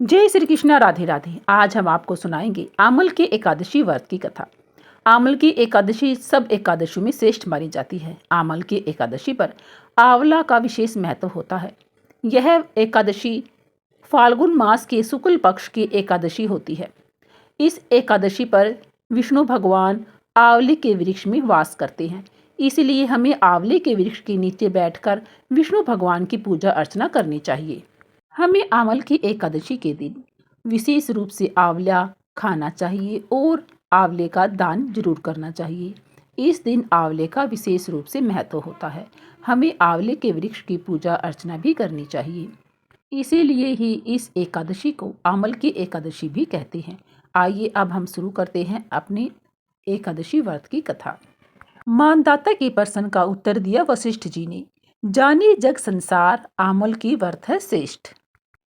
जय श्री कृष्णा, राधे राधे। आज हम आपको सुनाएंगे आमल के एकादशी व्रत की कथा। आमल की एकादशी सब एकादशियों में श्रेष्ठ मानी जाती है। आमल की एकादशी पर आंवला का विशेष महत्व होता है। यह एकादशी फाल्गुन मास के शुक्ल पक्ष की एकादशी होती है। इस एकादशी पर विष्णु भगवान आंवले के वृक्ष में वास करते हैं, इसलिए हमें आंवले के वृक्ष के नीचे बैठकर विष्णु भगवान की पूजा अर्चना करनी चाहिए। हमें आंवल की एकादशी के दिन विशेष रूप से आंवला खाना चाहिए और आंवले का दान जरूर करना चाहिए। इस दिन आंवले का विशेष रूप से महत्व होता है। हमें आंवले के वृक्ष की पूजा अर्चना भी करनी चाहिए। इसीलिए ही इस एकादशी को आमल की एकादशी भी कहते हैं। आइए अब हम शुरू करते हैं अपने एकादशी व्रत की कथा। मानदाता के प्रश्न का उत्तर दिया वशिष्ठ जी ने। जाने जग संसार आमल की व्रत है श्रेष्ठ।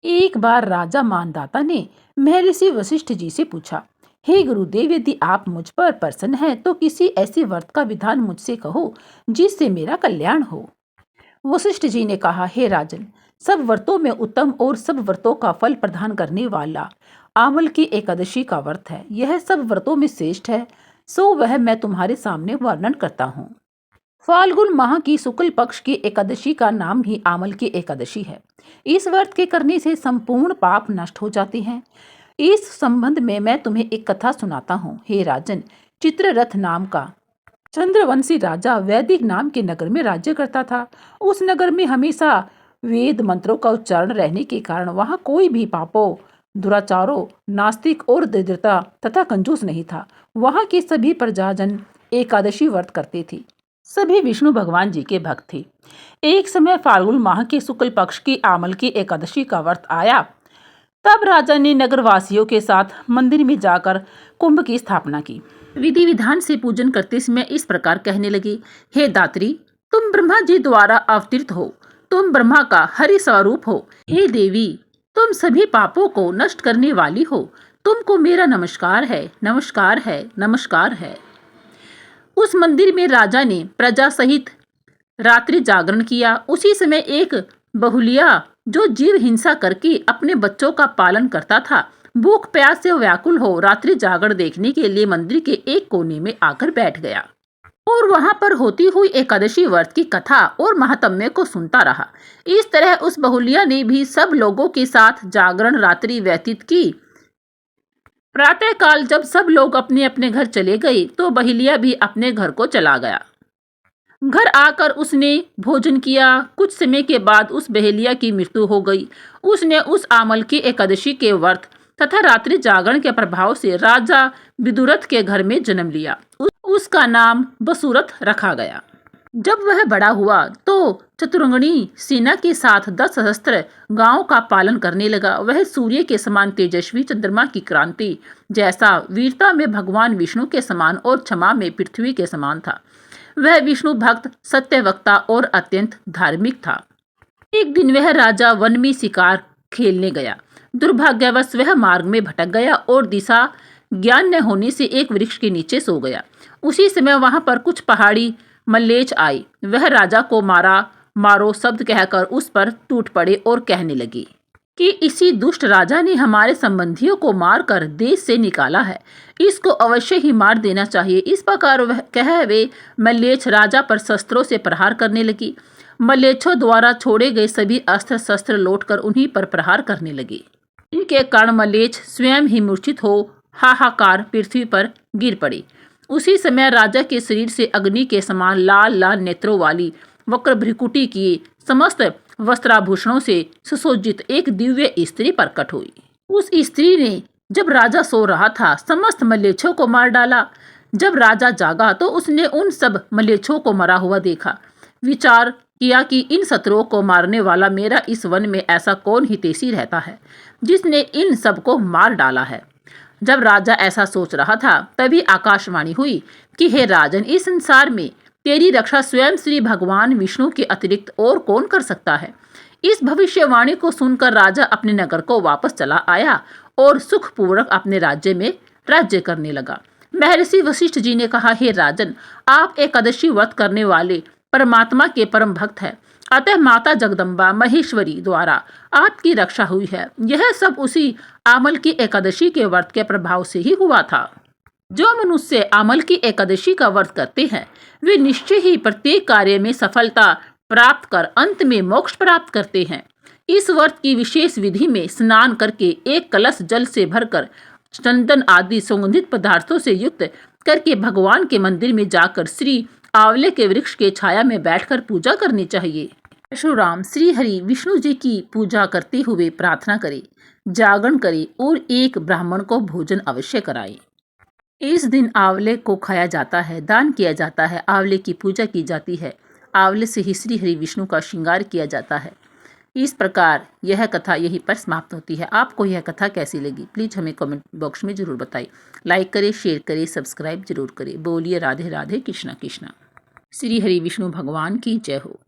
एक बार राजा मानदाता ने महर्षि वशिष्ठ जी से पूछा, हे गुरुदेव, यदि आप मुझ पर प्रसन्न हैं तो किसी ऐसे व्रत का विधान मुझसे कहो जिससे मेरा कल्याण हो। वशिष्ठ जी ने कहा, हे राजन, सब व्रतों में उत्तम और सब व्रतों का फल प्रदान करने वाला आमल की एकादशी का व्रत है। यह सब व्रतों में श्रेष्ठ है, सो वह मैं तुम्हारे सामने वर्णन करता हूँ। फाल्गुन माह की शुक्ल पक्ष की एकादशी का नाम ही आमल की एकादशी है। इस व्रत के करने से संपूर्ण पाप नष्ट हो जाते हैं। इस संबंध में मैं तुम्हें एक कथा सुनाता हूँ। हे राजन, चित्ररथ नाम का चंद्रवंशी राजा वैदिक नाम के नगर में राज्य करता था। उस नगर में हमेशा वेद मंत्रों का उच्चारण रहने के कारण वहाँ कोई भी पापों, दुराचारों, नास्तिक और दरिद्रता तथा कंजूस नहीं था। वहाँ के सभी प्रजाजन एकादशी व्रत करते थे। सभी विष्णु भगवान जी के भक्त थे। एक समय फाल्गुन माह के शुक्ल पक्ष की आमल की एकादशी का व्रत आया। तब राजा ने नगरवासियों के साथ मंदिर में जाकर कुंभ की स्थापना की। विधि विधान से पूजन करते समय इस प्रकार कहने लगे, हे दात्री, तुम ब्रह्मा जी द्वारा अवतरित हो, तुम ब्रह्मा का हरि स्वरूप हो। हे देवी, तुम सभी पापों को नष्ट करने वाली हो, तुमको मेरा नमस्कार है, नमस्कार है, नमस्कार है। उस मंदिर में राजा ने प्रजा सहित रात्रि जागरण किया। उसी समय एक बहुलिया जो जीव हिंसा करके अपने बच्चों का पालन करता था, भूख प्यास से व्याकुल हो रात्रि जागरण देखने के लिए मंदिर के एक कोने में आकर बैठ गया और वहां पर होती हुई एकादशी व्रत की कथा और महात्म्य को सुनता रहा। इस तरह उस बहुलिया ने भी सब लोगों के साथ जागरण रात्रि व्यतीत की। प्रातः काल जब सब लोग अपने अपने घर चले गए तो बहेलिया भी अपने घर को चला गया। घर आकर उसने भोजन किया। कुछ समय के बाद उस बहेलिया की मृत्यु हो गई। उसने उस आमल की एकादशी के व्रत तथा रात्रि जागरण के प्रभाव से राजा विदुरथ के घर में जन्म लिया। उसका नाम बसुरथ रखा गया। जब वह बड़ा हुआ तो चतुरंगणी सेना के साथ 10 सहस्त्र गांवों का पालन करने लगा। वह सूर्य के समान तेजस्वी, चंद्रमा की क्रांति जैसा वीरता में भगवान विष्णु के समान और क्षमा में पृथ्वी के समान था। वह विष्णु भक्त, सत्यवक्ता और अत्यंत धार्मिक था। एक दिन वह राजा वन में शिकार खेलने गया। दुर्भाग्यवश वह मार्ग में भटक गया और दिशा ज्ञान न होने से एक वृक्ष के नीचे सो गया। उसी समय वहां पर कुछ पहाड़ी मल्लेच आई। वह राजा को मारो शब्द कहकर उस पर टूट पड़े और कहने लगी कि इसी दुष्ट राजा ने हमारे संबंधियों को मारकर देश से निकाला है, इसको अवश्य ही मार देना चाहिए। इस प्रकार वह कह वे मल्लेच्छ राजा पर शस्त्रों से प्रहार करने लगी। मल्लेच्छों द्वारा छोड़े गए सभी अस्त्र शस्त्र लौटकर उन्हीं पर प्रहार करने लगे। इनके कारण मल्लेच्छ स्वयं ही मूर्छित हो हाहाकार पृथ्वी पर गिर पड़े। उसी समय राजा के शरीर से अग्नि के समान लाल लाल नेत्रों वाली वक्र भ्रिकुटी किए समस्त वस्त्राभूषणों से सुसज्जित एक दिव्य स्त्री प्रकट हुई। उस स्त्री ने जब राजा सो रहा था समस्त मल्लेच्छों को मार डाला। जब राजा जागा तो उसने उन सब मल्लेच्छों को मरा हुआ देखा। विचार किया कि इन शत्रुओं को मारने वाला मेरा इस वन में ऐसा कौन हितैषी रहता है जिसने इन सबको मार डाला है। जब राजा ऐसा सोच रहा था तभी आकाशवाणी हुई कि हे राजन, इस संसार में तेरी रक्षा स्वयं श्री भगवान विष्णु के अतिरिक्त और कौन कर सकता है। इस भविष्यवाणी को सुनकर राजा अपने नगर को वापस चला आया और सुखपूर्वक अपने राज्य में राज्य करने लगा। महर्षि वशिष्ठ जी ने कहा, हे राजन, आप एकादशी व्रत करने वाले परमात्मा के परम भक्त हैं। अतः माता जगदम्बा महेश्वरी द्वारा आपकी रक्षा हुई है। यह सब उसी आमल की एकादशी के व्रत के प्रभाव से ही हुआ था। जो मनुष्य आमल की एकादशी का व्रत करते हैं वे निश्चय ही प्रत्येक कार्य में सफलता प्राप्त कर अंत में मोक्ष प्राप्त करते हैं। इस व्रत की विशेष विधि में स्नान करके एक कलश जल से भरकर चंदन आदि सुगंधित पदार्थों से युक्त करके भगवान के मंदिर में जाकर श्री आंवले के वृक्ष के छाया में बैठकर पूजा करनी चाहिए। परशुराम श्री हरि विष्णु जी की पूजा करते हुए प्रार्थना करे, जागरण करे और एक ब्राह्मण को भोजन अवश्य कराए। इस दिन आंवले को खाया जाता है, दान किया जाता है, आंवले की पूजा की जाती है, आंवले से ही श्री हरि विष्णु का श्रृंगार किया जाता है। इस प्रकार यह कथा यहीं पर समाप्त होती है। आपको यह कथा कैसी लगी प्लीज़ हमें कमेंट बॉक्स में ज़रूर बताइए। लाइक करें, शेयर करें, सब्सक्राइब जरूर करें। बोलिए राधे राधे, कृष्णा कृष्णा। श्री हरि विष्णु भगवान की जय हो।